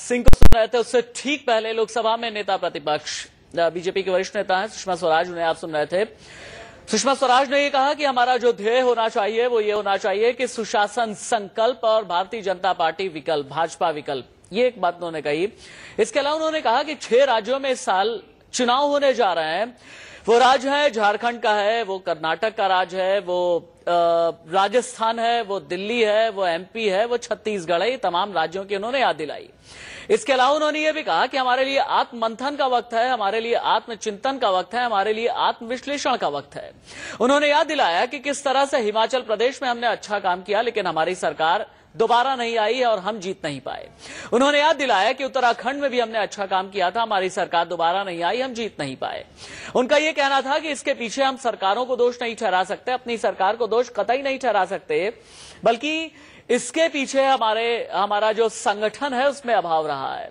सिंह को सुन रहे थे, उससे ठीक पहले लोकसभा में नेता प्रतिपक्ष बीजेपी के वरिष्ठ नेता हैं सुषमा स्वराज, उन्हें आप सुन रहे थे। सुषमा स्वराज ने ये कहा कि हमारा जो ध्येय होना चाहिए वो ये होना चाहिए कि सुशासन संकल्प और भारतीय जनता पार्टी विकल्प, भाजपा विकल्प, ये एक बात उन्होंने कही। इसके अलावा उन्होंने कहा कि 6 राज्यों में इस साल चुनाव होने जा रहे हैं। वो राज्य है झारखंड का है, वो कर्नाटक का राज्य है, वो राजस्थान है, वो दिल्ली है, वो एमपी है, वो छत्तीसगढ़ है। ये तमाम राज्यों की उन्होंने याद दिलाई। इसके अलावा उन्होंने ये भी कहा कि हमारे लिए आत्ममंथन का वक्त है, हमारे लिए आत्मचिंतन का वक्त है, हमारे लिए आत्मविश्लेषण का वक्त है। उन्होंने याद दिलाया कि किस तरह से हिमाचल प्रदेश में हमने अच्छा काम किया, लेकिन हमारी सरकार दोबारा नहीं आई है और हम जीत नहीं पाए। उन्होंने याद दिलाया कि उत्तराखंड में भी हमने अच्छा काम किया था, हमारी सरकार दोबारा नहीं आई, हम जीत नहीं पाए। उनका यह कहना था कि इसके पीछे हम सरकारों को दोष नहीं ठहरा सकते, अपनी सरकार को दोष कतई नहीं ठहरा सकते, बल्कि इसके पीछे हमारा जो संगठन है उसमें अभाव रहा है।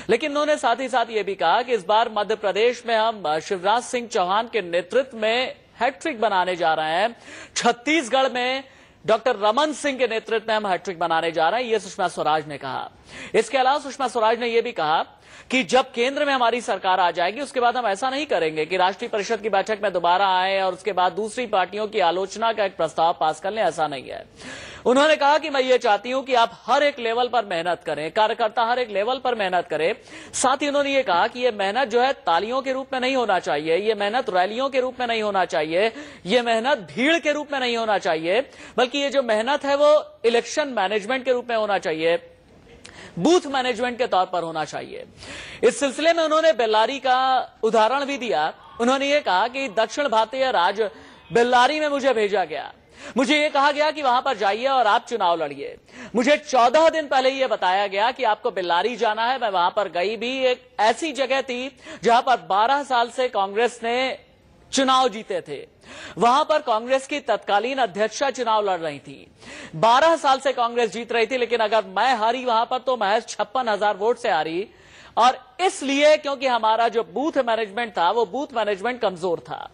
लेकिन उन्होंने साथ ही साथ ये भी कहा कि इस बार मध्य प्रदेश में हम शिवराज सिंह चौहान के नेतृत्व में हैट्रिक बनाने जा रहे हैं। छत्तीसगढ़ में डॉक्टर रमन सिंह के नेतृत्व में हम हैट्रिक बनाने जा रहे हैं, यह सुषमा स्वराज ने कहा। इसके अलावा सुषमा स्वराज ने यह भी कहा कि जब केंद्र में हमारी सरकार आ जाएगी उसके बाद हम ऐसा नहीं करेंगे कि राष्ट्रीय परिषद की बैठक में दोबारा आए और उसके बाद दूसरी पार्टियों की आलोचना का एक प्रस्ताव पास कर लें, ऐसा नहीं है। उन्होंने कहा कि मैं ये चाहती हूं कि आप हर एक लेवल पर मेहनत करें, कार्यकर्ता हर एक लेवल पर मेहनत करें। साथ ही उन्होंने ये कहा कि ये मेहनत जो है तालियों के रूप में नहीं होना चाहिए, ये मेहनत रैलियों के रूप में नहीं होना चाहिए, ये मेहनत भीड़ के रूप में नहीं होना चाहिए, बल्कि ये जो मेहनत है वो इलेक्शन मैनेजमेंट के रूप में होना चाहिए, बूथ मैनेजमेंट के तौर पर होना चाहिए। इस सिलसिले में उन्होंने बेल्लारी का उदाहरण भी दिया। उन्होंने ये कहा कि दक्षिण भारतीय राज्य बेल्लारी में मुझे भेजा गया, मुझे यह कहा गया कि वहां पर जाइए और आप चुनाव लड़िए। मुझे 14 दिन पहले यह बताया गया कि आपको बेल्लारी जाना है। मैं वहां पर गई भी, एक ऐसी जगह थी जहां पर 12 साल से कांग्रेस ने चुनाव जीते थे। वहां पर कांग्रेस की तत्कालीन अध्यक्षा चुनाव लड़ रही थी। 12 साल से कांग्रेस जीत रही थी, लेकिन अगर मैं हारी वहां पर तो महज 56,000 वोट से हारी, और इसलिए क्योंकि हमारा जो बूथ मैनेजमेंट था वो बूथ मैनेजमेंट कमजोर था।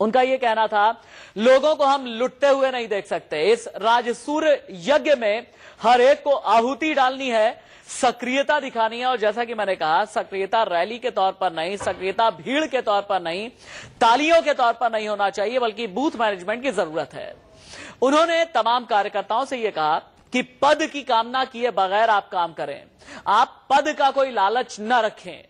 उनका यह कहना था लोगों को हम लुटते हुए नहीं देख सकते, इस राजसूय यज्ञ में हर एक को आहुति डालनी है, सक्रियता दिखानी है। और जैसा कि मैंने कहा, सक्रियता रैली के तौर पर नहीं, सक्रियता भीड़ के तौर पर नहीं, तालियों के तौर पर नहीं होना चाहिए, बल्कि बूथ मैनेजमेंट की जरूरत है। उन्होंने तमाम कार्यकर्ताओं से यह कहा कि पद की कामना किए बगैर आप काम करें, आप पद का कोई लालच न रखें।